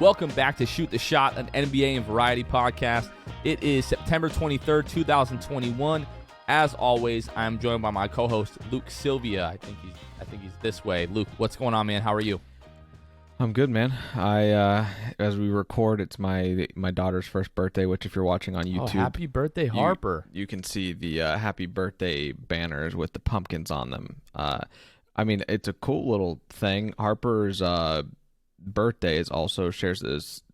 Welcome back to Shoot the Shot, an NBA and variety podcast. It is September 23rd, 2021. As always, I'm joined by my co-host Luke Sylvia. I think he's this way. Luke, what's going on, man? How are you? I'm good, man. As we record, it's my daughter's first birthday, which if you're watching on YouTube, happy birthday, Harper. You can see the happy birthday banners with the pumpkins on them. I mean, it's a cool little thing. Harper's birthday is also shares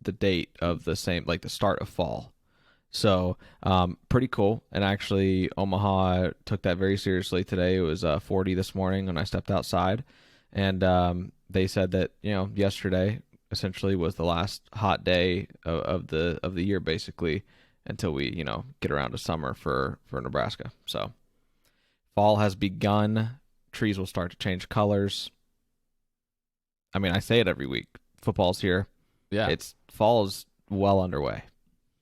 the date of the same, like the start of fall. So pretty cool. And actually, Omaha took that very seriously today. It was 40 this morning when I stepped outside, and they said that yesterday essentially was the last hot day of the year, basically, until we get around to summer for Nebraska. So fall has begun. Trees will start to change colors. I mean, I say it every week. Football's here. Yeah, fall is well underway.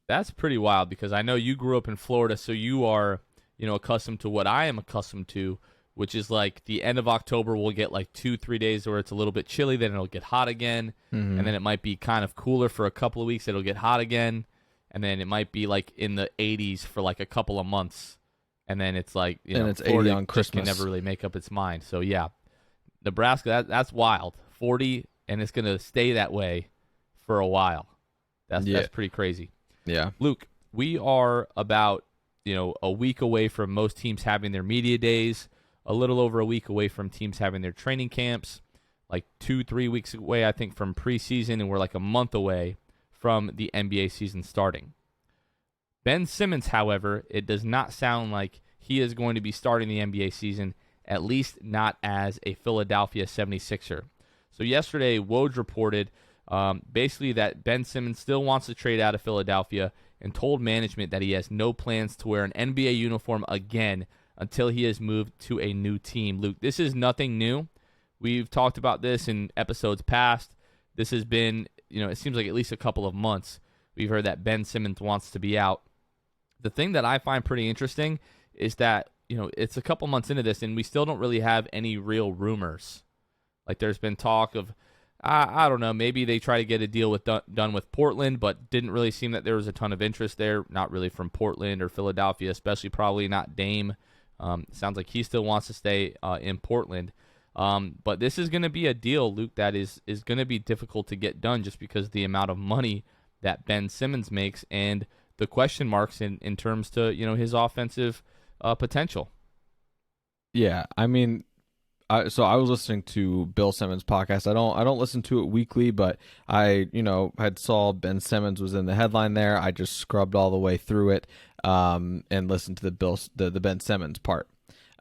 That's pretty wild because I know you grew up in Florida, so you are accustomed to what I am accustomed to, which is like the end of October we'll get like 2-3 days where it's a little bit chilly, then it'll get hot again, and then it might be kind of cooler for a couple of weeks, it'll get hot again, and then it might be like in the 80s for like a couple of months, and then it's like it's Florida 80 on Christmas. can never really make up its mind. So yeah, Nebraska, that's wild. 40, and it's gonna stay that way for a while. That's pretty crazy. Yeah, Luke, we are about a week away from most teams having their media days. A little over a week away from teams having their training camps, like 2-3 weeks away, I think, from preseason, and we're like a month away from the NBA season starting. Ben Simmons, however, it does not sound like he is going to be starting the NBA season, at least not as a Philadelphia 76er. So yesterday, Woj reported basically that Ben Simmons still wants to trade out of Philadelphia and told management that he has no plans to wear an NBA uniform again until he has moved to a new team. Luke, this is nothing new. We've talked about this in episodes past. This has been, it seems like at least a couple of months. We've heard that Ben Simmons wants to be out. The thing that I find pretty interesting is that, it's a couple months into this and we still don't really have any real rumors. Like there's been talk of, I don't know, maybe they try to get a deal done with Portland, but didn't really seem that there was a ton of interest there. Not really from Portland or Philadelphia, especially probably not Dame. Sounds like he still wants to stay in Portland. But this is going to be a deal, Luke, that is going to be difficult to get done just because of the amount of money that Ben Simmons makes and the question marks in terms to his offensive potential. Yeah, I mean, so I was listening to Bill Simmons' podcast. I don't listen to it weekly, but I had saw Ben Simmons was in the headline there. I just scrubbed all the way through it and listened to the Ben Simmons part.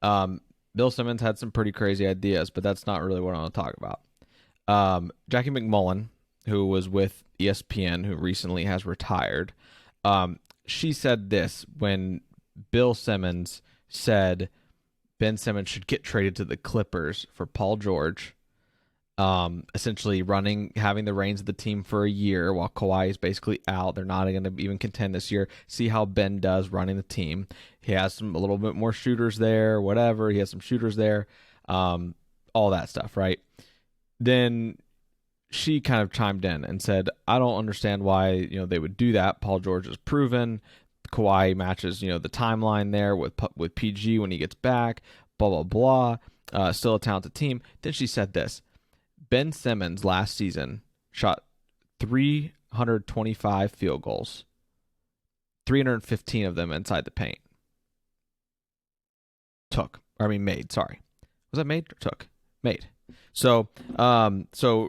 Bill Simmons had some pretty crazy ideas, but that's not really what I want to talk about. Jackie McMullen, who was with ESPN, who recently has retired, she said this when Bill Simmons said Ben Simmons should get traded to the Clippers for Paul George, essentially having the reins of the team for a year while Kawhi is basically out. They're not going to even contend this year. See how Ben does running the team. He has a little bit more shooters there, whatever. He has some shooters there, all that stuff, right? Then she kind of chimed in and said, I don't understand why they would do that. Paul George is proven. Kawhi matches the timeline there with PG when he gets back, blah blah blah. Still a talented team. Then she said this: Ben Simmons last season shot 325 field goals, 315 of them inside the paint. Made. Sorry, was that made or took? Made. So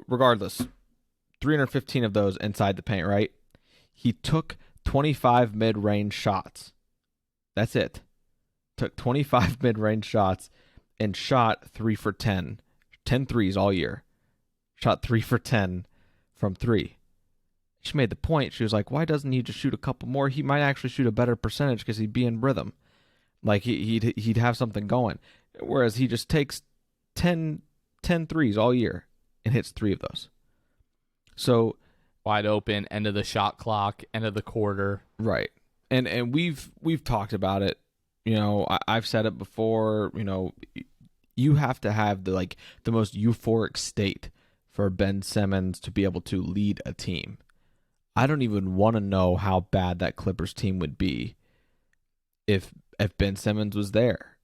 regardless, 315 of those inside the paint. Right? He took 25 mid-range shots. That's it. Took 25 mid-range shots and shot 3 for 10. 10 threes all year. Shot 3 for 10 from 3. She made the point. She was like, why doesn't he just shoot a couple more? He might actually shoot a better percentage because he'd be in rhythm. Like he'd have something going. Whereas he just takes 10 threes all year and hits 3 of those. So wide open, end of the shot clock, end of the quarter. Right. And we've talked about it. I've said it before, you have to have the most euphoric state for Ben Simmons to be able to lead a team. I don't even want to know how bad that Clippers team would be if Ben Simmons was there.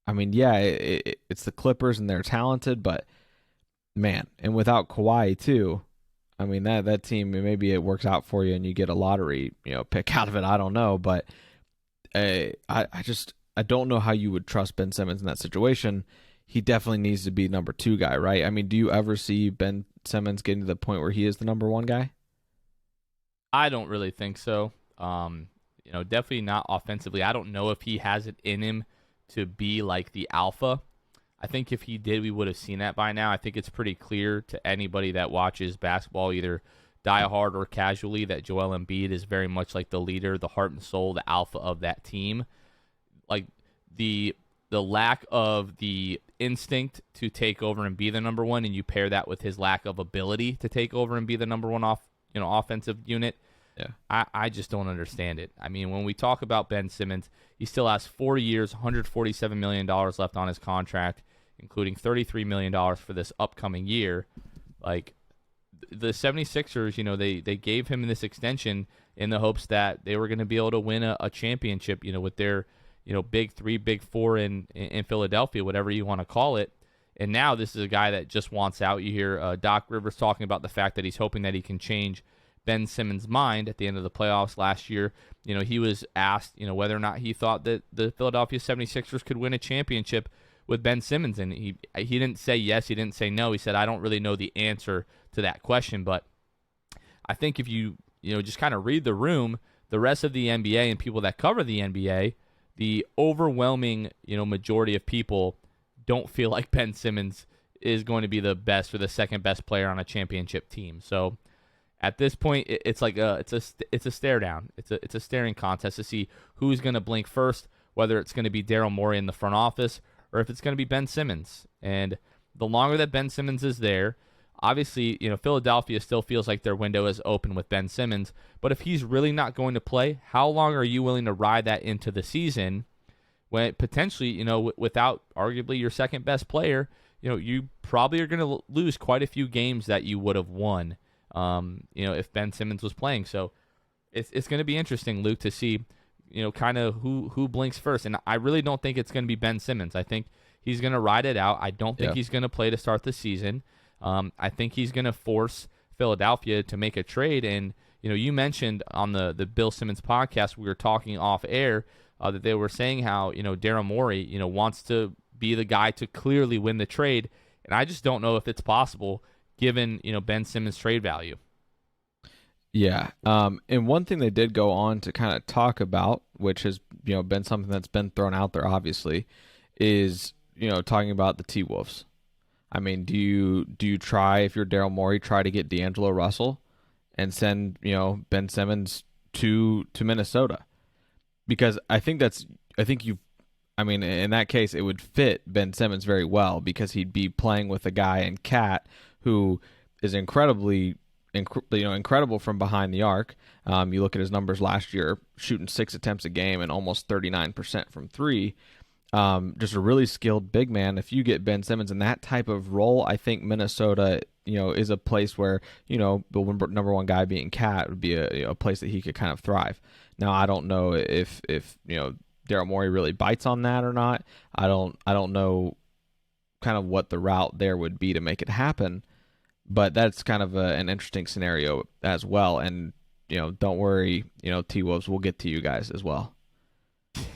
I mean, yeah, it's the Clippers and they're talented, but man, and without Kawhi too. I mean that team, maybe it works out for you and you get a lottery pick out of it. I don't know, but I don't know how you would trust Ben Simmons in that situation. He definitely needs to be number 2 guy, right? I mean, do you ever see Ben Simmons getting to the point where he is the number 1 guy? I don't really think so. Definitely not offensively. I don't know if he has it in him to be like the alpha. I think if he did, we would have seen that by now. I think it's pretty clear to anybody that watches basketball, either diehard or casually, that Joel Embiid is very much like the leader, the heart and soul, the alpha of that team. Like the lack of the instinct to take over and be the number 1, and you pair that with his lack of ability to take over and be the number 1 offensive unit. Yeah. I just don't understand it. I mean, when we talk about Ben Simmons, he still has 4 years, $147 million left on his contract, including $33 million for this upcoming year. Like, the 76ers, they gave him this extension in the hopes that they were going to be able to win a championship, with their, big 3, big 4 in Philadelphia, whatever you want to call it. And now this is a guy that just wants out. You hear Doc Rivers talking about the fact that he's hoping that he can change Ben Simmons' mind at the end of the playoffs last year. He was asked, whether or not he thought that the Philadelphia 76ers could win a championship with Ben Simmons, and he didn't say yes, he didn't say no. He said, I don't really know the answer to that question, but I think if you just kind of read the room, the rest of the NBA and people that cover the NBA, the overwhelming majority of people don't feel like Ben Simmons is going to be the best or the second best player on a championship team. So at this point, it's like it's a stare down. It's a staring contest to see who's going to blink first, whether it's going to be Daryl Morey in the front office or if it's going to be Ben Simmons. And the longer that Ben Simmons is there, obviously, Philadelphia still feels like their window is open with Ben Simmons. But if he's really not going to play, how long are you willing to ride that into the season when potentially, without arguably your second best player, you probably are going to lose quite a few games that you would have won, if Ben Simmons was playing. So it's going to be interesting, Luke, to see, kind of who blinks first. And I really don't think it's going to be Ben Simmons. I think he's going to ride it out. I don't think he's going to play to start the season. I think he's going to force Philadelphia to make a trade. And, you mentioned on the Bill Simmons podcast, we were talking off air, that they were saying how, Daryl Morey, wants to be the guy to clearly win the trade. And I just don't know if it's possible given, Ben Simmons' trade value. Yeah. And one thing they did go on to kind of talk about, which has, been something that's been thrown out there, obviously, is, talking about the T-Wolves. I mean, do you try, if you're Daryl Morey, try to get D'Angelo Russell and send, Ben Simmons to Minnesota? Because I think in that case, it would fit Ben Simmons very well because he'd be playing with a guy in Cat who is incredible from behind the arc. You look at his numbers last year, shooting 6 attempts a game and almost 39% from 3. Just a really skilled big man. If you get Ben Simmons in that type of role, I think Minnesota, is a place where, the number 1 guy being Cat would be a place that he could kind of thrive. Now, I don't know if Daryl Morey really bites on that or not. I don't know kind of what the route there would be to make it happen, but that's kind of an interesting scenario as well. And, don't worry, T-Wolves, we'll get to you guys as well.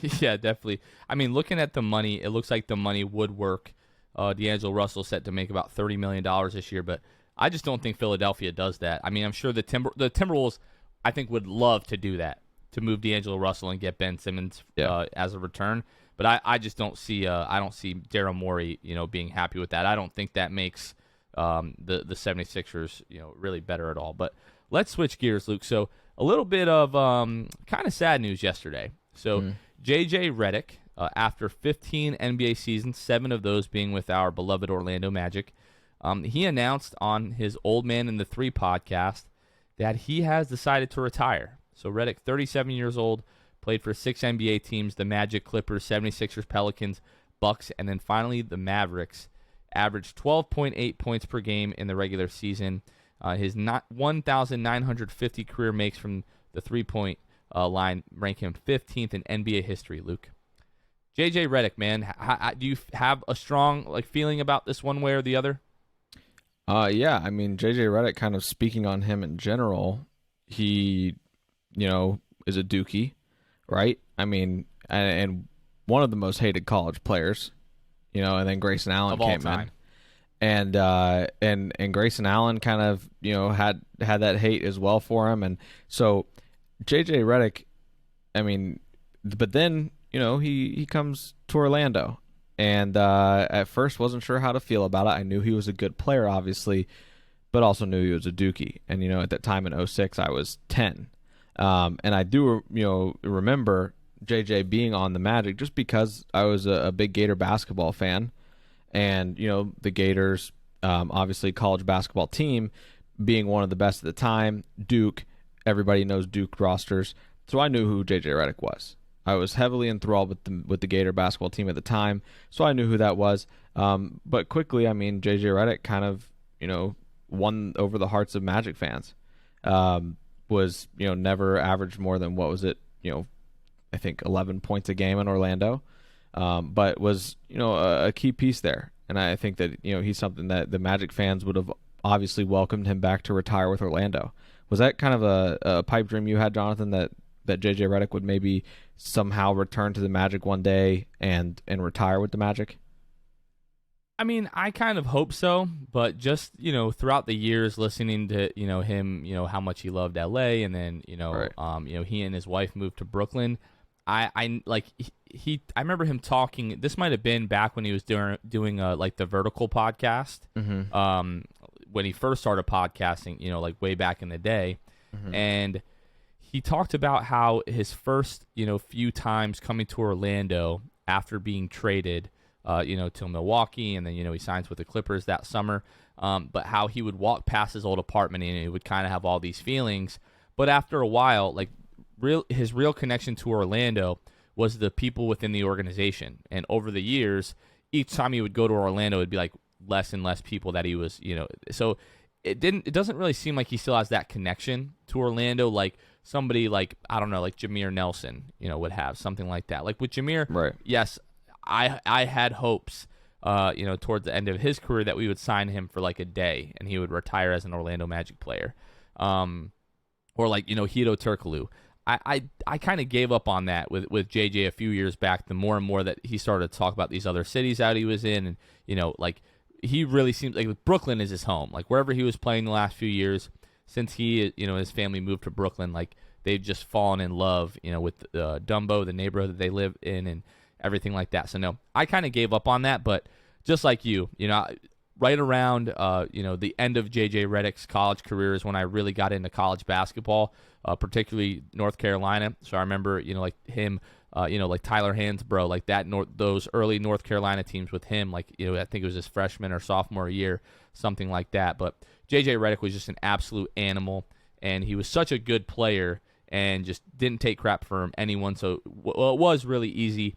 Yeah, definitely. I mean, looking at the money, it looks like the money would work. D'Angelo Russell set to make about $30 million this year, but I just don't think Philadelphia does that. I mean, I'm sure the Timberwolves, I think, would love to do that, to move D'Angelo Russell and get Ben Simmons as a return. But I just don't see Daryl Morey, being happy with that. I don't think that makes the 76ers, really better at all. But let's switch gears, Luke. So a little bit of kind of sad news yesterday. So J.J. Redick, after 15 NBA seasons, 7 of those being with our beloved Orlando Magic, he announced on his Old Man in the 3 podcast that he has decided to retire. So Redick, 37 years old, played for 6 NBA teams, the Magic, Clippers, 76ers, Pelicans, Bucks, and then finally the Mavericks. Averaged 12.8 points per game in the regular season, His 1,950 career makes from the three-point line rank him 15th in NBA history, Luke. JJ Redick, man, do you have a strong feeling about this one way or the other? Yeah, I mean, JJ Redick, kind of speaking on him in general, he, is a Dookie, right? I mean, and one of the most hated college players, and then Grayson Allen Of all came time. in. And Grayson Allen kind of, had that hate as well for him. And so JJ Redick, I mean, but then, he comes to Orlando. And at first wasn't sure how to feel about it. I knew he was a good player, obviously, but also knew he was a Dookie. And, at that time in 2006, I was 10. And I do, remember JJ being on the Magic just because I was a big Gator basketball fan. And, the Gators, obviously college basketball team, being one of the best at the time, Duke, everybody knows Duke rosters. So I knew who JJ Redick was. I was heavily enthralled with the Gator basketball team at the time, so I knew who that was. But quickly, I mean, JJ Redick kind of, won over the hearts of Magic fans. Was, never averaged more than, what was it, I think 11 points a game in Orlando. But was, a key piece there. And I think that, he's something that the Magic fans would have obviously welcomed him back to retire with Orlando. Was that kind of a pipe dream you had, Jonathan, that JJ Redick would maybe somehow return to the Magic one day and retire with the Magic? I mean, I kind of hope so, but just, throughout the years listening to, him, how much he loved LA, and then, Right. He and his wife moved to Brooklyn. I remember him talking, this might have been back when he was doing the Vertical podcast. Mm-hmm. When he first started podcasting, way back in the day. Mm-hmm. And he talked about how his first, few times coming to Orlando after being traded, to Milwaukee, and then, he signs with the Clippers that summer, but how he would walk past his old apartment and he would kind of have all these feelings. But after a while, his real connection to Orlando was the people within the organization. And over the years, each time he would go to Orlando, it'd be less and less people that he was, so it doesn't really seem like he still has that connection to Orlando, like somebody I don't know, like Jameer Nelson, would have something like that. Like with Jameer, Right. yes, I had hopes, towards the end of his career that we would sign him for a day and he would retire as an Orlando Magic player, or Hito Turkoglu. I kind of gave up on that with JJ a few years back. The more and more that he started to talk about these other cities that he was in, and he really seems like Brooklyn is his home. Wherever he was playing the last few years, since he, his family moved to Brooklyn, they've just fallen in love, with Dumbo, the neighborhood that they live in, and everything like that. So no, I kind of gave up on that, but just like you, right around, the end of JJ Redick's college career is when I really got into college basketball, particularly North Carolina. So I remember, him, Tyler Hansbrough, those early North Carolina teams with him, I think it was his freshman or sophomore year, something like that. But JJ Redick was just an absolute animal, and he was such a good player and just didn't take crap from anyone. So it was really easy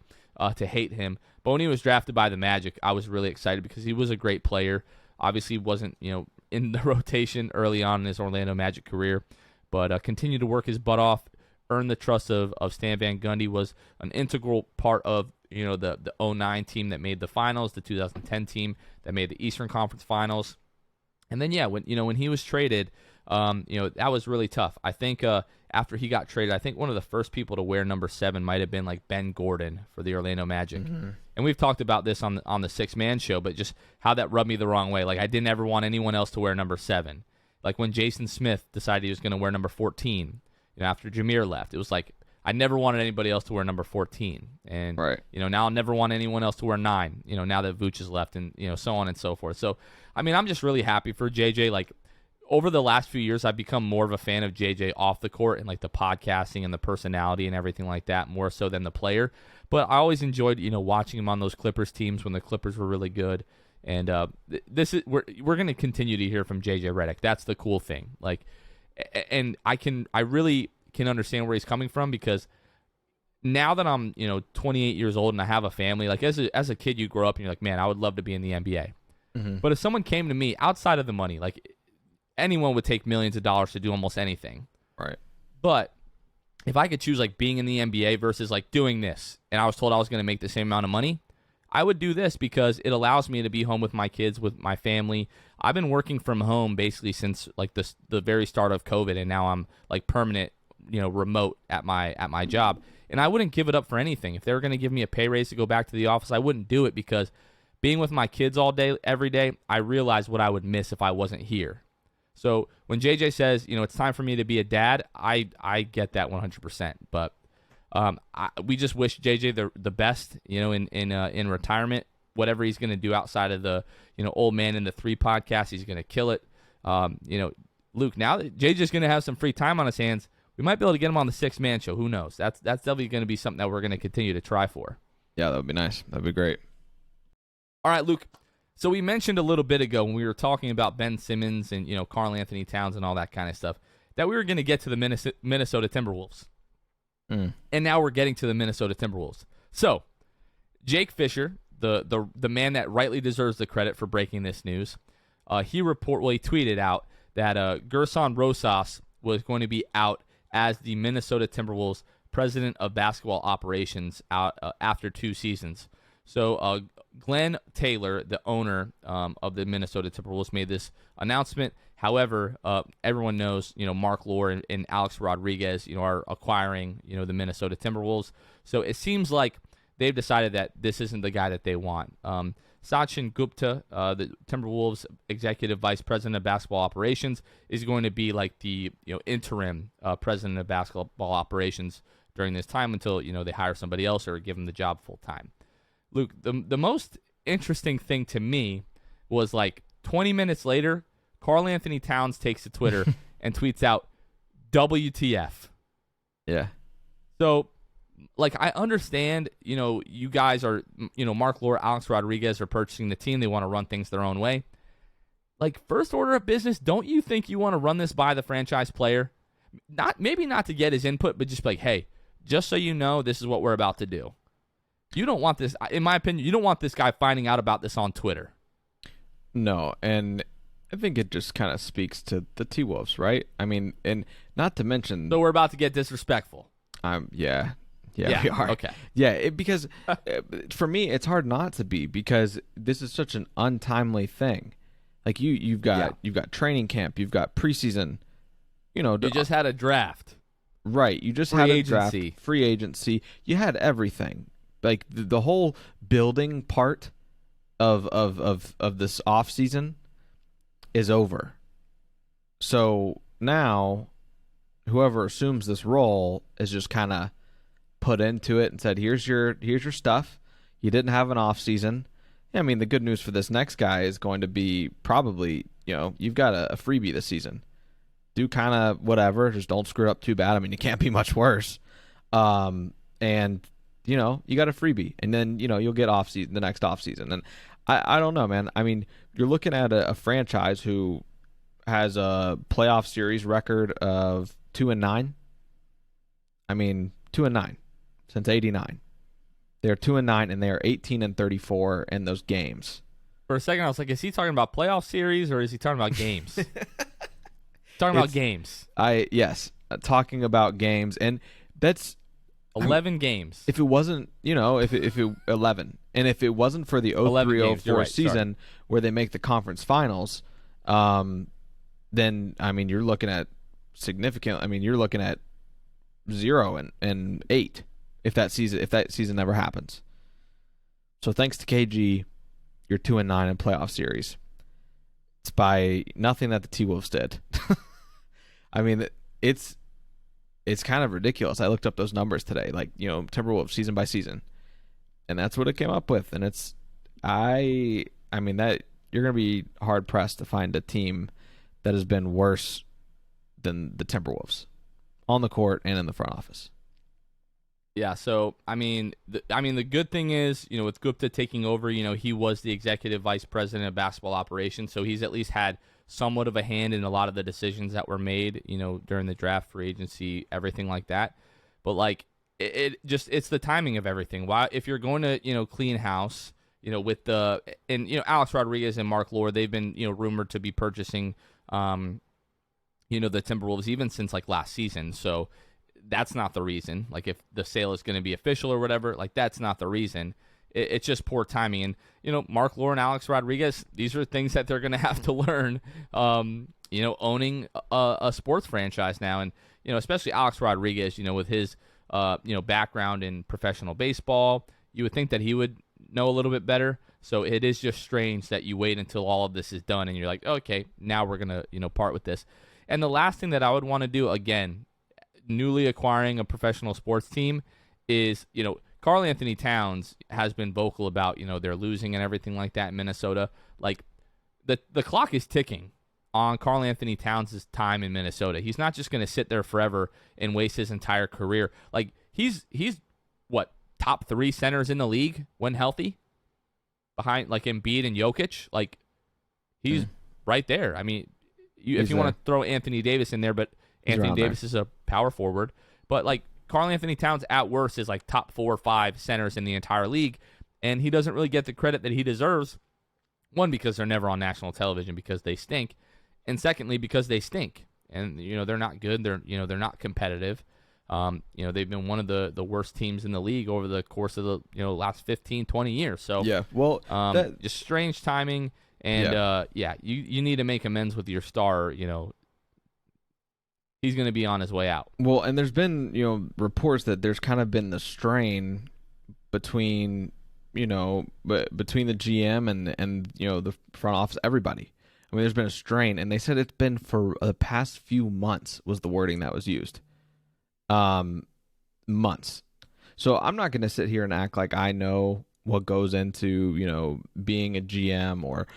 to hate him. But when he was drafted by the Magic, I was really excited because he was a great player. Obviously wasn't, in the rotation early on in his Orlando Magic career, but continued to work his butt off, earned the trust of Stan Van Gundy, was an integral part of, the 2009 team that made the finals, the 2010 team that made the Eastern Conference Finals. And then, when he was traded, that was really tough. I think after he got traded, I think one of the first people to wear number 7 might have been Ben Gordon for the Orlando Magic. Mm-hmm. And we've talked about this on the Six Man Show, but just how that rubbed me the wrong way. I didn't ever want anyone else to wear number 7. When Jason Smith decided he was going to wear number 14, after Jameer left, it was I never wanted anybody else to wear number 14. And, Right. Now I'll never want anyone else to wear 9, now that Vooch has left, and, so on and so forth. So, I mean, I'm just really happy for JJ. Over the last few years, I've become more of a fan of JJ off the court and the podcasting and the personality and everything like that, more so than the player. But I always enjoyed, watching him on those Clippers teams when the Clippers were really good. And we're going to continue to hear from JJ Redick. That's the cool thing. And I really can understand where he's coming from, because now that I'm 28 years old and I have a family, as a kid you grow up and you're man, I would love to be in the NBA. Mm-hmm. But if someone came to me outside of the money, anyone would take millions of dollars to do almost anything. Right. But if I could choose like being in the NBA versus like doing this, and I was told I was going to make the same amount of money, I would do this because it allows me to be home with my kids, with my family. I've been working from home basically since like the very start of COVID, and now I'm like permanent, remote at my job. And I wouldn't give it up for anything. If they were going to give me a pay raise to go back to the office, I wouldn't do it because being with my kids all day, every day, I realized what I would miss if I wasn't here. So when JJ says, it's time for me to be a dad, I get that 100%. But we just wish JJ the best, in retirement. Whatever he's going to do outside of the, Old Man in the 3 podcast, he's going to kill it. Luke, now that JJ's going to have some free time on his hands, we might be able to get him on the 6-man show. Who knows? That's definitely going to be something that we're going to continue to try for. Yeah, that would be nice. That would be great. All right, Luke. So we mentioned a little bit ago when we were talking about Ben Simmons and, Karl Anthony Towns and all that kind of stuff, that we were going to get to the Minnesota Timberwolves. And now we're getting to the Minnesota Timberwolves. So Jake Fisher, the man that rightly deserves the credit for breaking this news, he tweeted out that Gerson Rosas was going to be out as the Minnesota Timberwolves president of basketball operations out after 2 seasons. So Glenn Taylor, the owner of the Minnesota Timberwolves, made this announcement. However, everyone knows, Mark Lore and Alex Rodriguez, are acquiring, the Minnesota Timberwolves. So it seems like they've decided that this isn't the guy that they want. Sachin Gupta, the Timberwolves executive vice president of basketball operations, is going to be like the interim president of basketball operations during this time until they hire somebody else or give them the job full time. Luke, the most interesting thing to me was like 20 minutes later, Karl Anthony Towns takes to Twitter and tweets out WTF. Yeah. So, like, I understand, you guys are, Mark Lore, Alex Rodriguez are purchasing the team. They want to run things their own way. Like, first order of business, don't you think you want to run this by the franchise player? Maybe not to get his input, but just like, hey, just so you know, this is what we're about to do. You don't want this, in my opinion, you don't want this guy finding out about this on Twitter. No, and I think it just kind of speaks to the T-Wolves, right? I mean, and not to mention... So we're about to get disrespectful. Yeah, we are. Okay. Yeah, because for me, it's hard not to be because this is such an untimely thing. Like you've got training camp, you've got preseason. You just had a draft. Right, you just had a draft, free agency. You had everything. Like the whole building part of this off season is over. So now, whoever assumes this role is just kind of put into it and said, "Here's your stuff. You didn't have an off season." Yeah, I mean, the good news for this next guy is going to be probably you've got a freebie this season. Do kind of whatever, just don't screw it up too bad. I mean, you can't be much worse. And you got a freebie, and then you'll get the next off season. And I don't know, man. I mean, you're looking at a franchise who has a playoff series record of 2-9. I mean, 2-9 since '89. They're 2-9, and they are 18-34 in those games. For a second, I was like, is he talking about playoff series or is he talking about games? Talking about games. Yes, talking about games, and that's 11 games. If it wasn't, if it 11, and if it wasn't for the 03-04 season where they make the conference finals, then I mean you're looking at significant. I mean you're looking at 0-8 if that season never happens. So thanks to KG, you're 2-9 in playoff series. It's by nothing that the T-Wolves did. I mean it's kind of ridiculous. I looked up those numbers today, like, Timberwolves season by season. And that's what it came up with. And I mean that you're going to be hard pressed to find a team that has been worse than the Timberwolves on the court and in the front office. Yeah, so I mean the good thing is, with Gupta taking over, he was the executive vice president of basketball operations, so he's at least had somewhat of a hand in a lot of the decisions that were made, during the draft, free agency, everything like that. But like it's the timing of everything. Why, if you're going to clean house, with Alex Rodriguez and Mark Lore, they've been rumored to be purchasing the Timberwolves even since like last season. So that's not the reason. Like if the sale is going to be official or whatever, like that's not the reason. It's just poor timing. And, Mark Lore and Alex Rodriguez, these are things that they're going to have to learn, owning a sports franchise now. And, especially Alex Rodriguez, with his, background in professional baseball, you would think that he would know a little bit better. So it is just strange that you wait until all of this is done and you're like, okay, now we're going to, part with this. And the last thing that I would want to do, again, newly acquiring a professional sports team is, Karl Anthony Towns has been vocal about, they're losing and everything like that in Minnesota. Like, the clock is ticking on Karl Anthony Towns' time in Minnesota. He's not just going to sit there forever and waste his entire career. Like, he's what, top 3 centers in the league when healthy? Behind, like, Embiid and Jokic? Like, he's right there. I mean, if you want to throw Anthony Davis in there, but Anthony Davis is a power forward. But, like, Karl Anthony Towns at worst is like top 4 or 5 centers in the entire league, and he doesn't really get the credit that he deserves. One, because they're never on national television because they stink, and secondly, because they stink. And they're not good. They're not competitive. They've been one of the worst teams in the league over the course of the last 15, 20 years. So yeah, well, just strange timing, and you need to make amends with your star. He's going to be on his way out. Well, and there's been, reports that there's kind of been the strain between, between the GM and the front office, everybody. I mean, there's been a strain, and they said it's been for the past few months was the wording that was used. Months. So I'm not going to sit here and act like I know what goes into, being a GM or,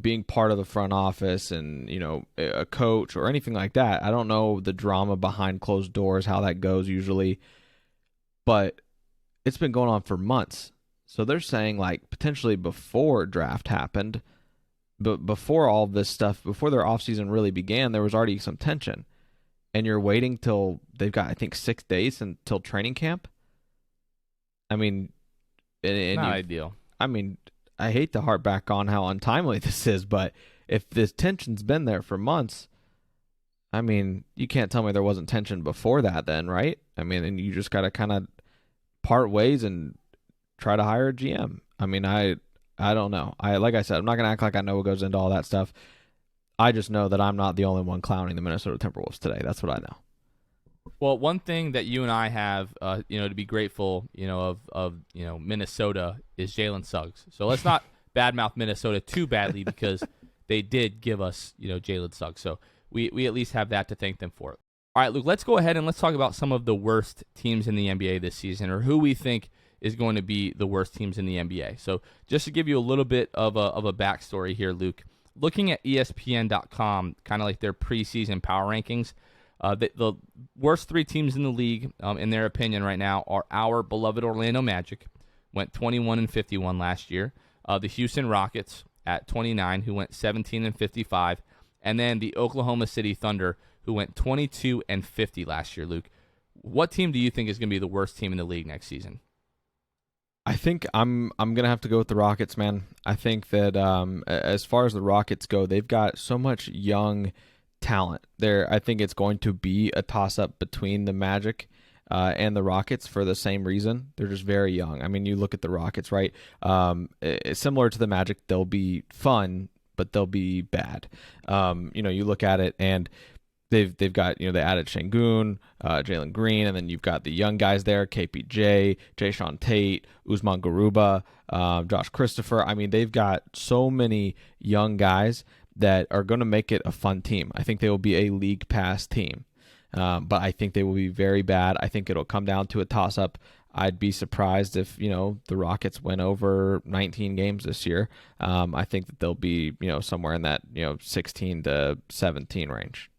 being part of the front office and, a coach or anything like that. I don't know the drama behind closed doors, how that goes usually, but it's been going on for months. So they're saying like potentially before draft happened, but before all this stuff, before their offseason really began, there was already some tension. And you're waiting till they've got, I think, 6 days until training camp. I mean, not ideal. I mean, I hate to harp back on how untimely this is, but if this tension's been there for months, I mean, you can't tell me there wasn't tension before that then, right? I mean, and you just got to kind of part ways and try to hire a GM. I mean, I don't know. Like I said, I'm not going to act like I know what goes into all that stuff. I just know that I'm not the only one clowning the Minnesota Timberwolves today. That's what I know. Well, one thing that you and I have, to be grateful, of Minnesota is Jalen Suggs. So let's not badmouth Minnesota too badly because they did give us, Jalen Suggs. So we at least have that to thank them for. All right, Luke, let's go ahead and let's talk about some of the worst teams in the NBA this season, or who we think is going to be the worst teams in the NBA. So just to give you a little bit of a backstory here, Luke, looking at ESPN.com, kind of like their preseason power rankings, the worst 3 teams in the league, in their opinion right now, are our beloved Orlando Magic, went 21-51 last year. The Houston Rockets at 29, who went 17-55, and then the Oklahoma City Thunder, who went 22-50 last year. Luke, what team do you think is going to be the worst team in the league next season? I think I'm gonna have to go with the Rockets, man. I think that as far as the Rockets go, they've got so much young talent there. I think it's going to be a toss-up between the Magic and the Rockets for the same reason. They're just very young. I mean, you look at the Rockets, right? Similar to the Magic, they'll be fun, but they'll be bad. You look at it and they've got, they added Şengün, Jalen Green, and then you've got the young guys there, KPJ, Jayshawn Tate, Usman Garuba, Josh Christopher. I mean, they've got so many young guys that are going to make it a fun team. I think they will be a league pass team, but I think they will be very bad. I think it'll come down to a toss-up. I'd be surprised if, the Rockets win over 19 games this year. I think that they'll be, somewhere in that, 16 to 17 range.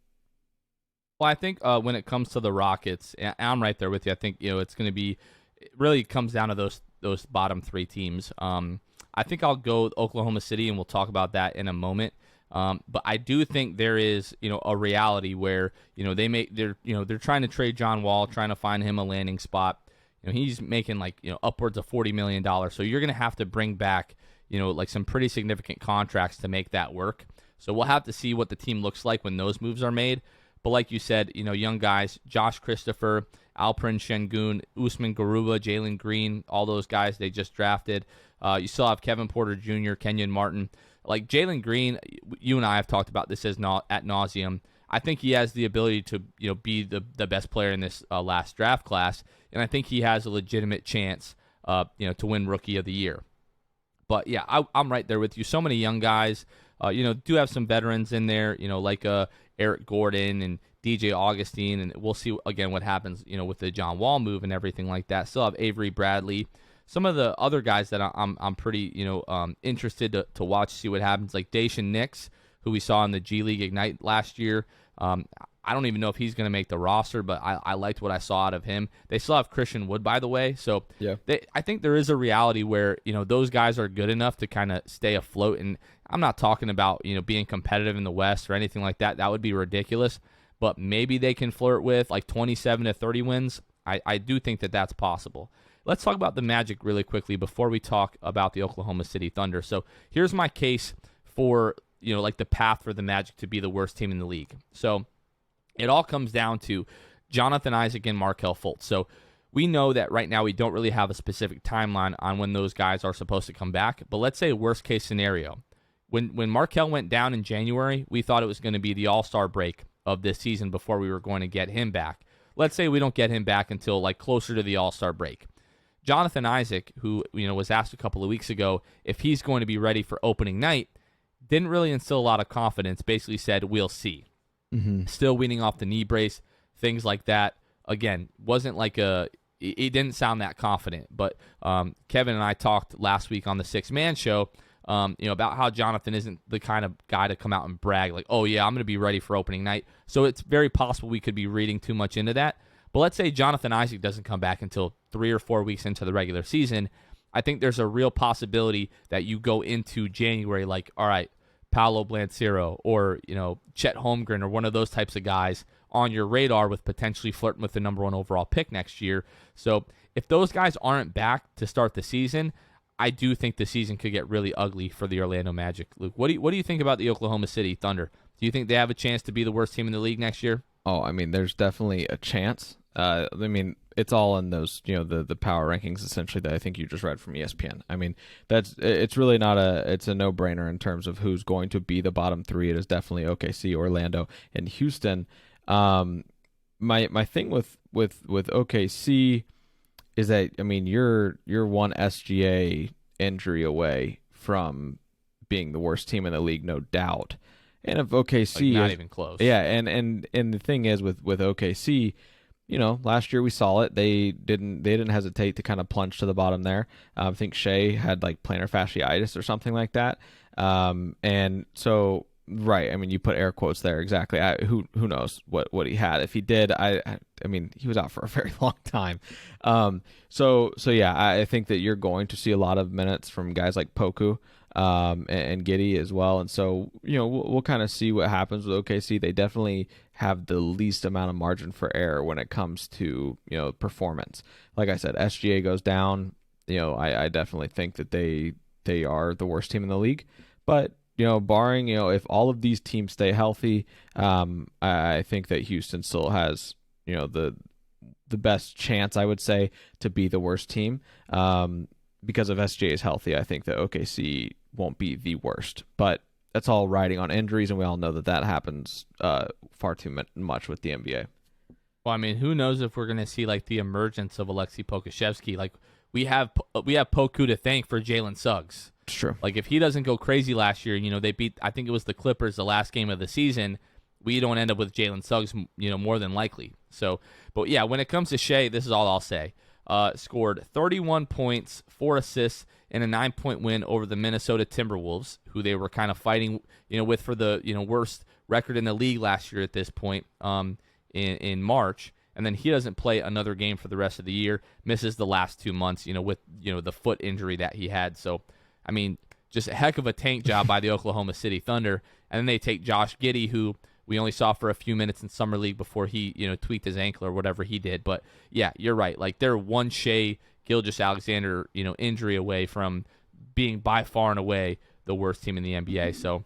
Well, I think when it comes to the Rockets, and I'm right there with you. I think it's going to be. It really comes down to those bottom 3 teams. I think I'll go with Oklahoma City, and we'll talk about that in a moment. But I do think there is a reality where they're trying to trade John Wall, trying to find him a landing spot. He's making upwards of $40 million. So you're going to have to bring back like some pretty significant contracts to make that work. So we'll have to see what the team looks like when those moves are made. But like you said, young guys, Josh Christopher, Alperen Şengün, Usman Garuba, Jalen Green, all those guys they just drafted. You still have Kevin Porter Jr., Kenyon Martin. Like Jalen Green, you and I have talked about this ad nauseum. I think he has the ability to be the best player in this last draft class, and I think he has a legitimate chance to win Rookie of the Year. But yeah, I'm right there with you. So many young guys, do have some veterans in there, like Eric Gordon and DJ Augustine, and we'll see again what happens, with the John Wall move and everything like that. Still have Avery Bradley. Some of the other guys that I'm pretty interested to watch, see what happens, like Daishen Nix, who we saw in the G League Ignite last year. I don't even know if he's going to make the roster, but I liked what I saw out of him. They still have Christian Wood, by the way. So yeah. I think there is a reality where, those guys are good enough to kind of stay afloat. And I'm not talking about, being competitive in the West or anything like that. That would be ridiculous. But maybe they can flirt with like 27 to 30 wins. I do think that that's possible. Let's talk about the Magic really quickly before we talk about the Oklahoma City Thunder. So here's my case for, like the path for the Magic to be the worst team in the league. So it all comes down to Jonathan Isaac and Markelle Fultz. So we know that right now we don't really have a specific timeline on when those guys are supposed to come back. But let's say worst case scenario. When Markelle went down in January, we thought it was going to be the All-Star break of this season before we were going to get him back. Let's say we don't get him back until like closer to the All-Star break. Jonathan Isaac, who was asked a couple of weeks ago if he's going to be ready for opening night, didn't really instill a lot of confidence. Basically said, we'll see. Mm-hmm. Still weaning off the knee brace, things like that. Again, wasn't like it didn't sound that confident. But Kevin and I talked last week on the Six Man Show, about how Jonathan isn't the kind of guy to come out and brag like, oh yeah, I'm going to be ready for opening night. So it's very possible we could be reading too much into that. But let's say Jonathan Isaac doesn't come back until 3 or 4 weeks into the regular season. I think there's a real possibility that you go into January like, all right, Paolo Blancero or, Chet Holmgren or one of those types of guys on your radar with potentially flirting with the number 1 overall pick next year. So if those guys aren't back to start the season, I do think the season could get really ugly for the Orlando Magic. Luke, what do you think about the Oklahoma City Thunder? Do you think they have a chance to be the worst team in the league next year? Oh, I mean, there's definitely a chance. It's all in those, the power rankings essentially that I think you just read from ESPN. I mean, it's really not it's a no-brainer in terms of who's going to be the bottom 3. It is definitely OKC, Orlando, and Houston. My thing with OKC is that, I mean, you're one SGA injury away from being the worst team in the league, no doubt. And if OKC not even close. Yeah, and the thing is with OKC, last year we saw it. They didn't hesitate to kind of plunge to the bottom there. I think Shea had like plantar fasciitis or something like that. And so right, I mean, you put air quotes there exactly. Who knows what he had? If he did, I mean, he was out for a very long time. So yeah, I think that you're going to see a lot of minutes from guys like Poku. And Giddey as well. And so, we'll kind of see what happens with OKC. They definitely have the least amount of margin for error when it comes to, performance. Like I said, SGA goes down. I definitely think that they are the worst team in the league. But, barring, if all of these teams stay healthy, I think that Houston still has, the best chance, I would say, to be the worst team. Because if SGA is healthy, I think that OKC won't be the worst. But that's all riding on injuries, and we all know that happens far too much with the NBA. Well, I mean, who knows if we're going to see like the emergence of Alexei Pokusevski? Like we have Poku to thank for Jalen Suggs. It's true. Like if he doesn't go crazy last year, they beat, I think it was the Clippers the last game of the season. We don't end up with Jalen Suggs, more than likely. So, but yeah, when it comes to Shea, this is all I'll say. Scored 31 points, 4 assists, and a 9-point win over the Minnesota Timberwolves, who they were kind of fighting, with for the worst record in the league last year at this point, in March. And then he doesn't play another game for the rest of the year, misses the last 2 months, with the foot injury that he had. So, I mean, just a heck of a tank job by the Oklahoma City Thunder. And then they take Josh Giddey, who we only saw for a few minutes in Summer League before he, tweaked his ankle or whatever he did. But, yeah, you're right. Like, they're one Shea Gilgeous-Alexander, injury away from being by far and away the worst team in the NBA. So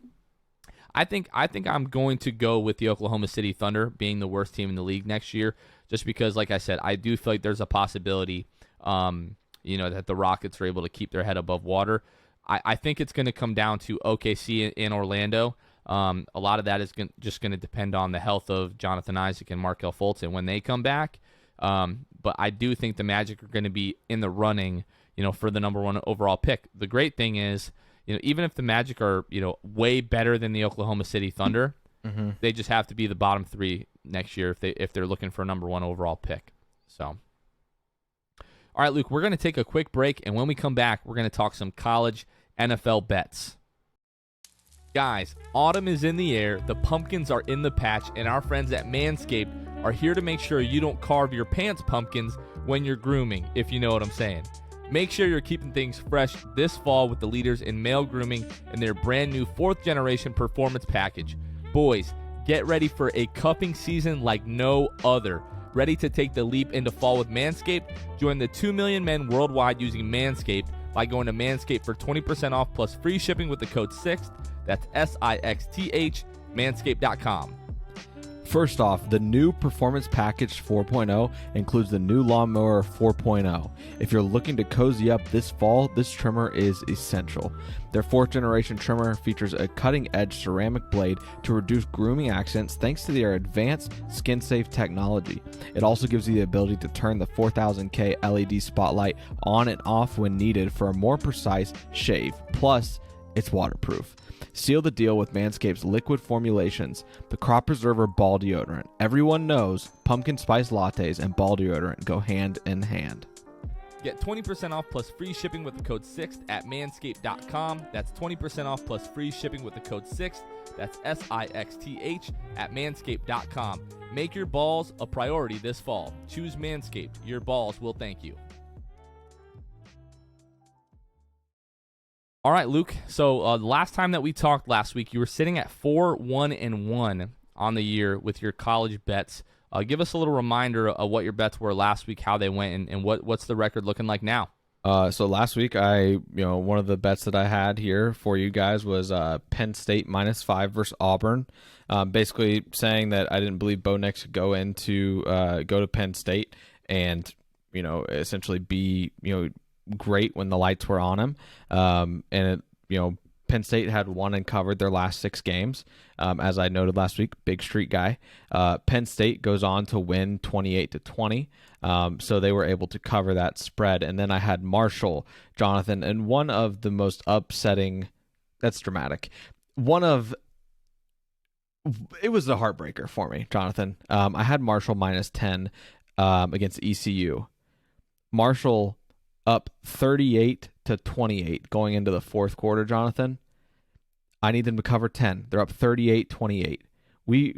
I think I'm going to go with the Oklahoma City Thunder being the worst team in the league next year, just because, like I said, I do feel like there's a possibility, that the Rockets are able to keep their head above water. I think it's going to come down to OKC in Orlando. A lot of that is just going to depend on the health of Jonathan Isaac and Markelle Fultz when they come back. But I do think the Magic are going to be in the running, for the number 1 overall pick. The great thing is, even if the Magic are, way better than the Oklahoma City Thunder, they just have to be the bottom 3 next year if they're looking for a number 1 overall pick. So, all right, Luke, we're going to take a quick break, and when we come back, we're going to talk some college NFL bets. Guys, autumn is in the air, the pumpkins are in the patch, and our friends at Manscaped are here to make sure you don't carve your pants pumpkins when you're grooming, if you know what I'm saying. Make sure you're keeping things fresh this fall with the leaders in male grooming and their brand new 4th generation performance package. Boys, get ready for a cuffing season like no other. Ready to take the leap into fall with Manscaped? Join the 2 million men worldwide using Manscaped by going to Manscaped for 20% off plus free shipping with the code SIXTH. That's SIXTH, manscaped.com. First off, the new Performance Package 4.0 includes the new Lawnmower 4.0. If you're looking to cozy up this fall, this trimmer is essential. Their 4th generation trimmer features a cutting-edge ceramic blade to reduce grooming accidents thanks to their advanced skin-safe technology. It also gives you the ability to turn the 4000K LED spotlight on and off when needed for a more precise shave. Plus, it's waterproof. Seal the deal with Manscaped's liquid formulations, the Crop Preserver Ball Deodorant. Everyone knows pumpkin spice lattes and ball deodorant go hand in hand. Get 20% off plus free shipping with the code SIXTH at manscaped.com. That's 20% off plus free shipping with the code SIXTH. That's SIXTH at manscaped.com. Make your balls a priority this fall. Choose Manscaped. Your balls will thank you. All right, Luke. So the last time that we talked last week, you were sitting at 4-1-1 on the year with your college bets. Give us a little reminder of what your bets were last week, how they went, and what's the record looking like now. So last week, one of the bets that I had here for you guys was Penn State -5 versus Auburn. Basically saying that I didn't believe Bo Nix could go to Penn State and essentially be great when the lights were on him. Penn State had won and covered their last 6 games. As I noted last week, big street guy. Penn State goes on to win 28-20. So they were able to cover that spread. And then I had Marshall, Jonathan, and one of the most upsetting, that's dramatic. It was a heartbreaker for me, Jonathan. I had Marshall -10 against ECU. Marshall up 38-28 going into the 4th quarter, Jonathan. I need them to cover 10. They're up 38-28. We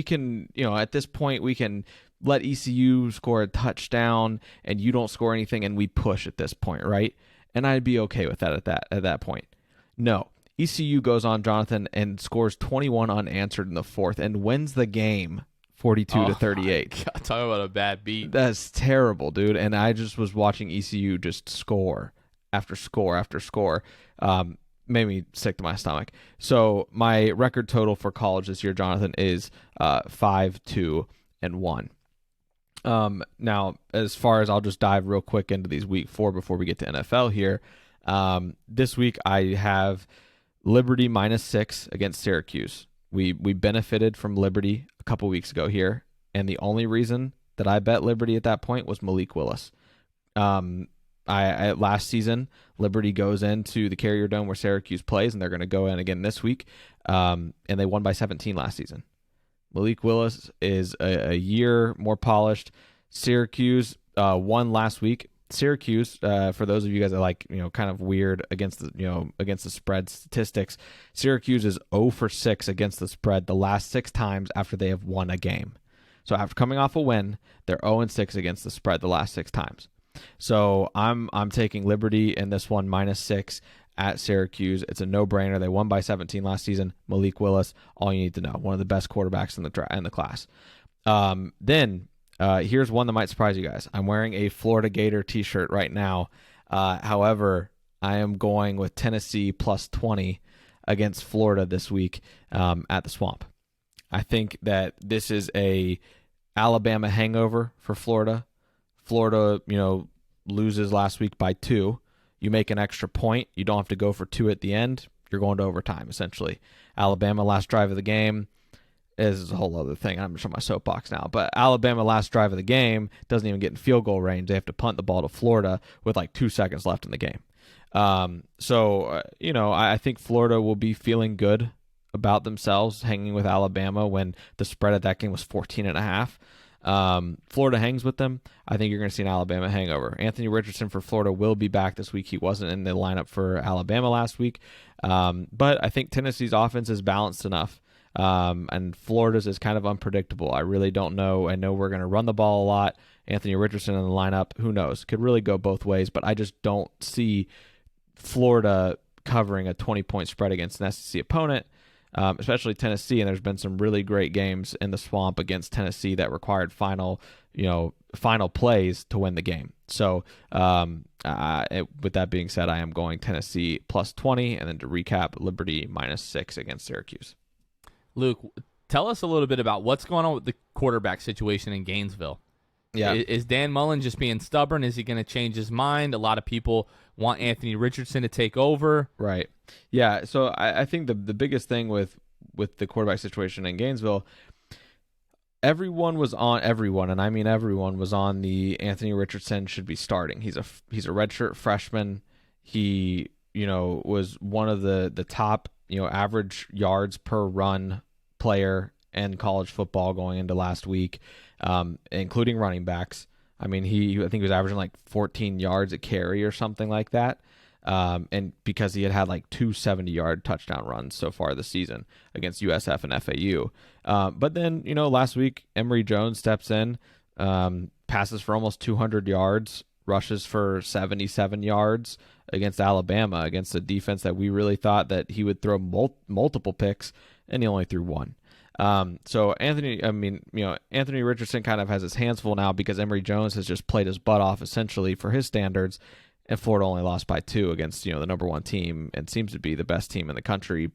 can, at this point, we can let ECU score a touchdown and you don't score anything and we push at this point, right? And I'd be okay with that at that point. No. ECU goes on, Jonathan, and scores 21 unanswered in the 4th and wins the game 42-38. God, talk about a bad beat. That's terrible, dude. And I just was watching ECU just score after score after score. Made me sick to my stomach. So my record total for college this year, Jonathan, is 5-2-1. Now, as far as I'll just dive real quick into these week 4 before we get to NFL here. This week I have Liberty -6 against Syracuse. We benefited from Liberty a couple weeks ago here, and the only reason that I bet Liberty at that point was Malik Willis. Last season, Liberty goes into the Carrier Dome where Syracuse plays, and they're going to go in again this week, and they won by 17 last season. Malik Willis is a year more polished. Syracuse won last week. Syracuse, for those of you guys that like, kind of weird against the spread statistics, Syracuse is 0-for-6 against the spread the last 6 times after they have won a game. So after coming off a win, they're 0-6 against the spread the last 6 times. So I'm taking Liberty in this one -6 at Syracuse. It's a no-brainer. They won by 17 last season. Malik Willis, all you need to know, one of the best quarterbacks in the class. Then here's one that might surprise you guys. I'm wearing a Florida Gator t-shirt right now. However, I am going with Tennessee +20 against Florida this week at the Swamp. I think that this is a Alabama hangover for Florida. Florida, loses last week by 2. You make an extra point. You don't have to go for 2 at the end. You're going to overtime, essentially. Alabama last drive of the game is a whole other thing. I'm just on my soapbox now. But Alabama last drive of the game doesn't even get in field goal range. They have to punt the ball to Florida with like 2 seconds left in the game. I think Florida will be feeling good about themselves hanging with Alabama when the spread of that game was 14.5. Florida hangs with them. I think you're going to see an Alabama hangover. Anthony Richardson for Florida will be back this week. He wasn't in the lineup for Alabama last week. But I think Tennessee's offense is balanced enough. And Florida's is kind of unpredictable. I really don't know. I know we're going to run the ball a lot. Anthony Richardson in the lineup, who knows? Could really go both ways, but I just don't see Florida covering a 20-point spread against an SEC opponent, especially Tennessee. And there's been some really great games in the Swamp against Tennessee that required final plays to win the game. So with that being said, I am going Tennessee plus 20, and then to recap, Liberty minus 6 against Syracuse. Luke, tell us a little bit about what's going on with the quarterback situation in Gainesville. Yeah. Is Dan Mullen just being stubborn? Is he going to change his mind? A lot of people want Anthony Richardson to take over. Right. Yeah. So I think the biggest thing with the quarterback situation in Gainesville, everyone, and I mean everyone, was on the Anthony Richardson should be starting. He's a redshirt freshman. He, was one of the top, average yards per run player in college football going into last week, including running backs. I mean, I think he was averaging like 14 yards a carry or something like that. And because he had like 2 70-yard touchdown runs so far this season against USF and FAU. But then, last week, Emory Jones steps in, passes for almost 200 yards, rushes for 77 yards against Alabama, against a defense that we really thought that he would throw multiple picks, and he only threw 1. So Anthony Richardson kind of has his hands full now because Emory Jones has just played his butt off essentially for his standards, and Florida only lost by 2 against, the number 1 team and seems to be the best team in the country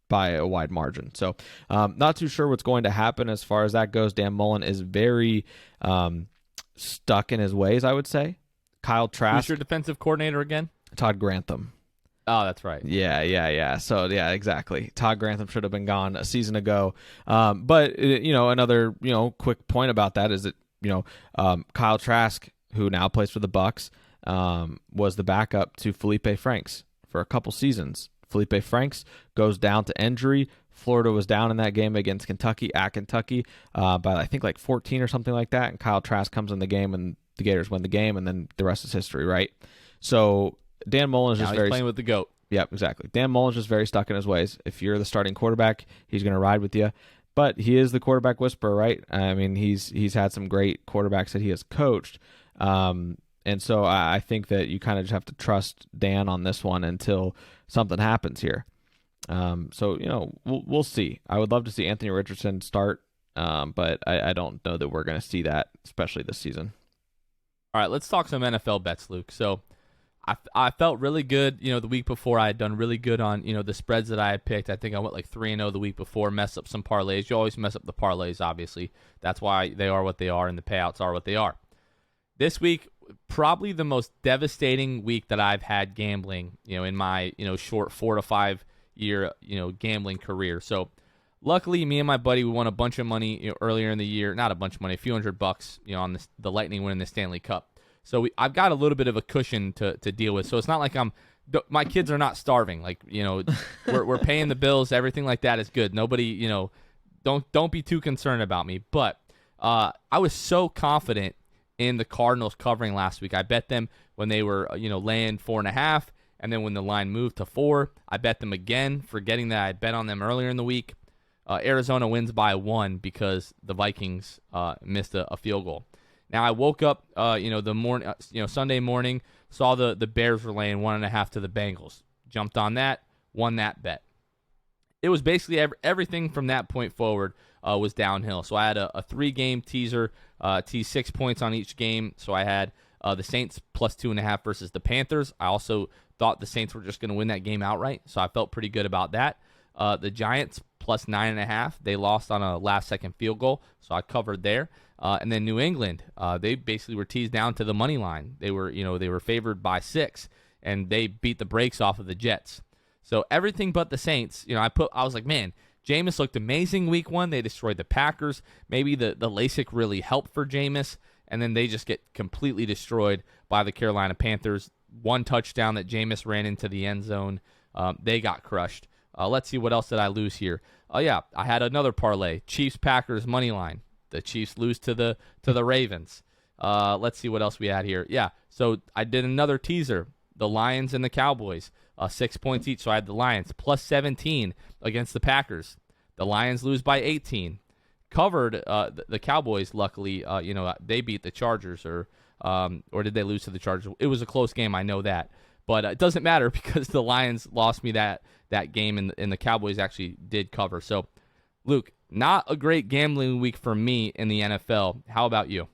by a wide margin. So not too sure what's going to happen as far as that goes. Dan Mullen is very stuck in his ways, I would say. Kyle Trask. Who's your defensive coordinator again? Todd Grantham. Oh, that's right. Yeah. So, yeah, exactly. Todd Grantham should have been gone a season ago. But another, quick point about that is that, Kyle Trask, who now plays for the Bucs, was the backup to Felipe Franks for a couple seasons. Felipe Franks goes down to injury. Florida was down in that game against Kentucky at Kentucky by I think like 14 or something like that. And Kyle Trask comes in the game and the Gators win the game, and then the rest is history, right? So Dan Mullen is just he's playing with the GOAT. Yep, exactly. Dan Mullen's just very stuck in his ways. If you're the starting quarterback, he's going to ride with you. But he is the quarterback whisperer, right? I mean, he's had some great quarterbacks that he has coached. And so I think that you kind of just have to trust Dan on this one until something happens here. We'll see. I would love to see Anthony Richardson start, but I don't know that we're going to see that, especially this season. All right, let's talk some NFL bets, Luke. So I felt really good, the week before. I had done really good on, the spreads that I had picked. I think I went like 3-0 the week before, messed up some parlays. You always mess up the parlays, obviously. That's why they are what they are and the payouts are what they are. This week, probably the most devastating week that I've had gambling, in my, short 4 to 5 year, gambling career. So luckily, me and my buddy, we won a bunch of money earlier in the year. Not a bunch of money, a few $100, on the Lightning winning the Stanley Cup. So I've got a little bit of a cushion to deal with. So it's not like my kids are not starving. Like, we're paying the bills. Everything like that is good. Nobody, don't be too concerned about me. But I was so confident in the Cardinals covering last week. I bet them when they were, laying 4.5. And then when the line moved to 4, I bet them again, forgetting that I bet on them earlier in the week. Arizona wins by 1 because the Vikings missed a field goal. Now I woke up, the morning, Sunday morning, saw the Bears were laying 1.5 to the Bengals. Jumped on that, won that bet. It was basically everything from that point forward was downhill. So I had a 3-game teaser, teased 6 points on each game. So I had the Saints plus 2.5 versus the Panthers. I also thought the Saints were just going to win that game outright, so I felt pretty good about that. The Giants plus 9.5. They lost on a last-second field goal, so I covered there. And then New England, they basically were teased down to the money line. They were favored by 6, and they beat the brakes off of the Jets. So everything but the Saints, I was like, man, Jameis looked amazing week 1. They destroyed the Packers. Maybe the LASIK really helped for Jameis, and then they just get completely destroyed by the Carolina Panthers. 1 touchdown that Jameis ran into the end zone. They got crushed. Let's see, what else did I lose here? I had another parlay. Chiefs-Packers money line. The Chiefs lose to the Ravens. Let's see what else we had here. Yeah, so I did another teaser. The Lions and the Cowboys, 6 points each. So I had the Lions plus 17 against the Packers. The Lions lose by 18. Covered the Cowboys. Luckily, they beat the Chargers, or did they lose to the Chargers? It was a close game. I know that, but it doesn't matter because the Lions lost me that game, and the Cowboys actually did cover. So, Luke, not a great gambling week for me in the NFL. How about you?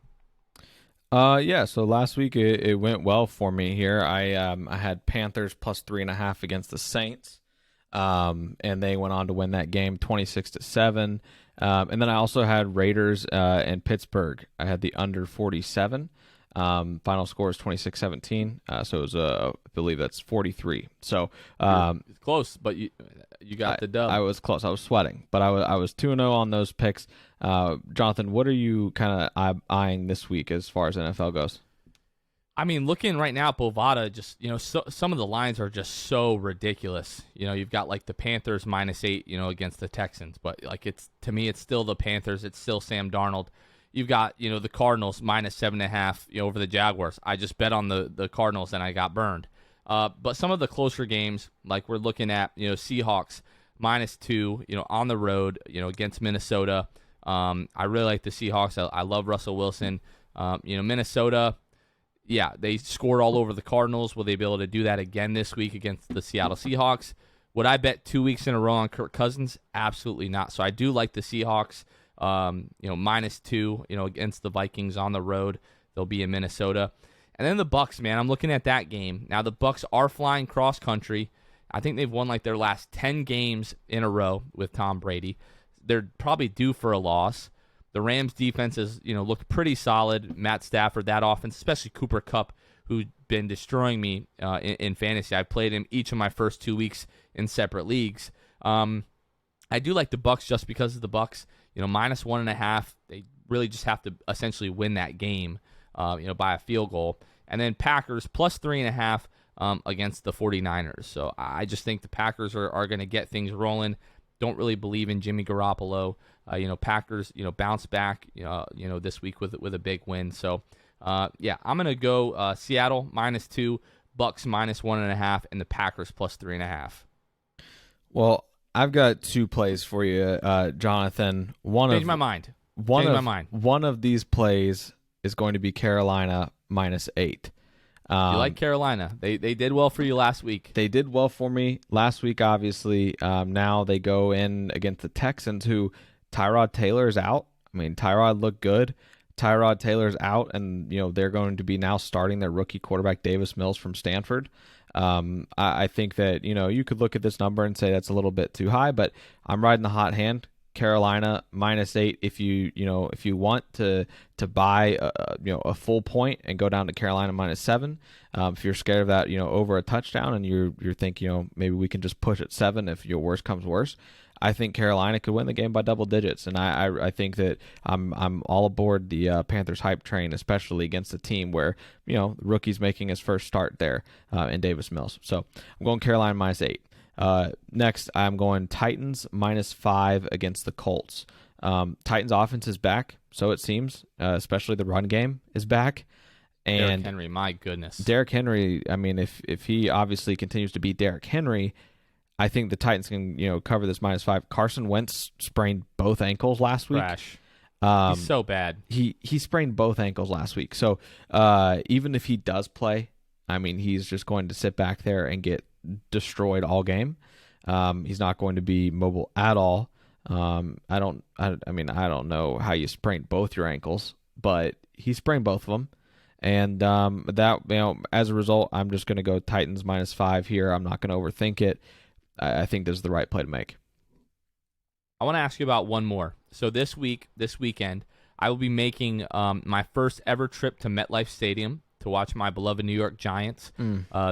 So last week it went well for me here. I had Panthers plus 3.5 against the Saints, and they went on to win that game 26-7. And then I also had Raiders and Pittsburgh. I had the under 47. Final score is 26-17. So it was I believe that's 43. So it's close, but you got the dub. I was close. I was sweating, but I was 2-0 on those picks. Jonathan, what are you kind of eyeing this week as far as NFL goes? I mean, looking right now at Bovada, just some of the lines are just so ridiculous. You've got like the Panthers -8, against the Texans, but like to me, it's still the Panthers. It's still Sam Darnold. You've got the Cardinals -7.5 over the Jaguars. I just bet on the Cardinals and I got burned. But some of the closer games, like we're looking at Seahawks -2 on the road against Minnesota. I really like the Seahawks. I love Russell Wilson. Minnesota. Yeah, they scored all over the Cardinals. Will they be able to do that again this week against the Seattle Seahawks? Would I bet 2 weeks in a row on Kirk Cousins? Absolutely not. So I do like the Seahawks. -2, against the Vikings on the road. They'll be in Minnesota. And then the Bucs, man, I'm looking at that game. Now the Bucs are flying cross country. I think they've won like their last 10 games in a row with Tom Brady. They're probably due for a loss. The Rams defense has, looked pretty solid. Matt Stafford, that offense, especially Cooper Kupp, who's been destroying me in fantasy. I played him each of my first 2 weeks in separate leagues. I do like the Bucs just because of the Bucs. -1.5. They really just have to essentially win that game, by a field goal. And then Packers plus 3.5 against the 49ers. So I just think the Packers are going to get things rolling. Don't really believe in Jimmy Garoppolo. Packers, bounce back, this week with a big win. So, I'm going to go Seattle -2, Bucs -1.5, and the Packers plus 3.5. Well, I've got 2 plays for you, Jonathan. Change my mind. One of these plays is going to be Carolina -8. You like Carolina. They did well for you last week. They did well for me last week, obviously. Now they go in against the Texans, who Tyrod Taylor's out. I mean, Tyrod looked good. Tyrod Taylor's out, and they're going to be now starting their rookie quarterback, Davis Mills from Stanford. I think that you could look at this number and say that's a little bit too high, but I'm riding the hot hand. Carolina -8. If you want to buy a full point and go down to Carolina -7. If you're scared of that over a touchdown and you're thinking maybe we can just push at 7 if your worst comes worse. I think Carolina could win the game by double digits, and I think that I'm all aboard the Panthers hype train, especially against a team where the rookie's making his first start there in Davis Mills. So I'm going Carolina -8. Next, I'm going Titans -5 against the Colts. Titans offense is back, so it seems, especially the run game is back. And Derrick Henry, my goodness. Derrick Henry, I mean, if he obviously continues to beat Derrick Henry, I think the Titans can cover this -5. Carson Wentz sprained both ankles last week. Trash. He's so bad. He sprained both ankles last week. So even if he does play, I mean, he's just going to sit back there and get destroyed all game. He's not going to be mobile at all. I don't know how you sprained both your ankles, but he sprained both of them. And that, as a result, I'm just going to go Titans -5 here. I'm not going to overthink it. I think this is the right play to make. I want to ask you about one more. So this weekend, I will be making my first ever trip to MetLife Stadium to watch my beloved New York Giants.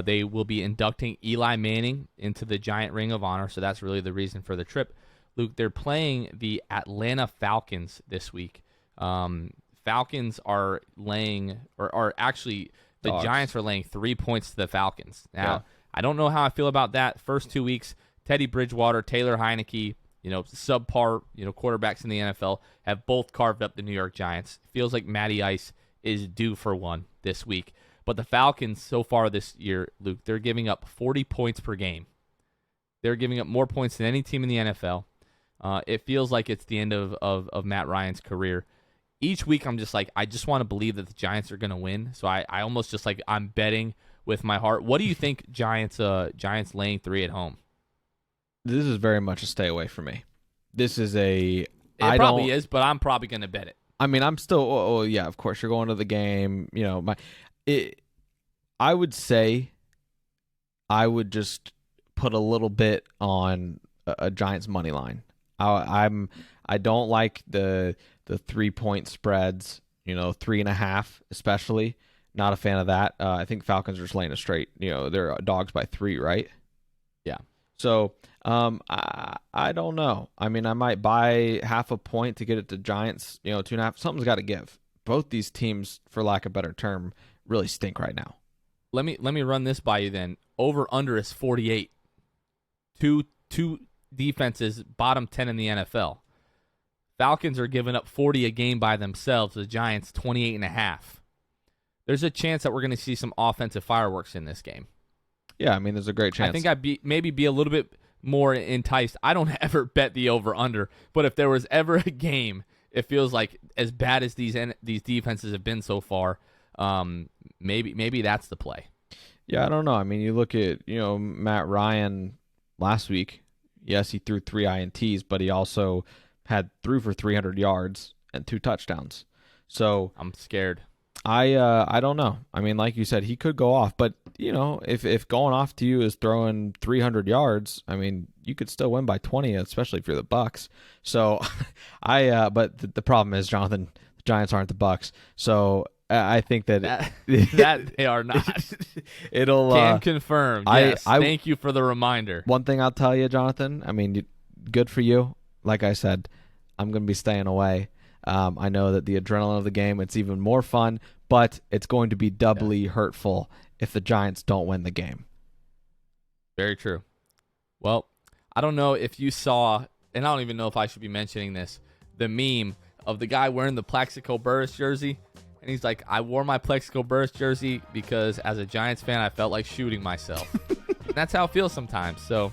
They will be inducting Eli Manning into the Giant Ring of Honor, so that's really the reason for the trip. Luke, they're playing the Atlanta Falcons this week. Falcons are laying, or actually the Dogs. Giants are laying 3 points to the Falcons. Now, I don't know how I feel about that. First 2 weeks, Teddy Bridgewater, Taylor Heineke, subpar, quarterbacks in the NFL have both carved up the New York Giants. Feels like Matty Ice is due for one this week. But the Falcons so far this year, Luke, they're giving up 40 points per game. They're giving up more points than any team in the NFL. It feels like it's the end of Matt Ryan's career. Each week I'm just like, I just want to believe that the Giants are going to win. So I almost just like, I'm betting with my heart. What do you think Giants laying 3 at home? This is very much a stay away for me. This is It probably is, but I'm probably going to bet it. I mean, I'm still, yeah, of course, you're going to the game. I would say I would just put a little bit on a Giants money line. I don't like the 3-point spreads, 3.5 especially. Not a fan of that. I think Falcons are just laying a straight. They're dogs by 3, right? Yeah. So I don't know. I mean, I might buy half a point to get it to Giants. 2.5. Something's got to give. Both these teams, for lack of a better term, really stink right now. Let me run this by you then. Over under is 48. Two defenses, bottom 10 in the NFL. Falcons are giving up 40 a game by themselves. The Giants 28.5. There's a chance that we're going to see some offensive fireworks in this game. Yeah, I mean, there's a great chance. I think I'd maybe be a little bit more enticed. I don't ever bet the over-under, but if there was ever a game, it feels like as bad as these defenses have been so far, maybe that's the play. Yeah, I don't know. I mean, you look at Matt Ryan last week. Yes, he threw 3 INTs, but he also threw for 300 yards and 2 touchdowns. So I'm scared. I don't know. I mean, like you said, he could go off, but if going off to you is throwing 300 yards, I mean, you could still win by 20, especially if you're the Bucks. So but the problem is, Jonathan, the Giants aren't the Bucks. So I think that they are not. Can confirm. Yes. Thank you for the reminder. One thing I'll tell you, Jonathan, I mean, good for you. Like I said, I'm going to be staying away. I know that the adrenaline of the game, it's even more fun, but it's going to be doubly hurtful if the Giants don't win the game. Very true. Well, I don't know if you saw, and I don't even know if I should be mentioning this, the meme of the guy wearing the Plaxico Burress jersey. And he's like, I wore my Plaxico Burress jersey because as a Giants fan, I felt like shooting myself. And that's how it feels sometimes. So,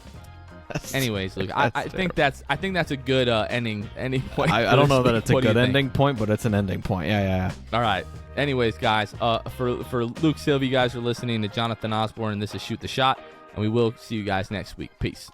anyways, look, I think that's a good ending point. I don't know that it's a good ending point, but it's an ending point. Yeah. All right. Anyways, guys, for Luke Silva, you guys are listening to Jonathan Osborne, and this is Shoot the Shot, and we will see you guys next week. Peace.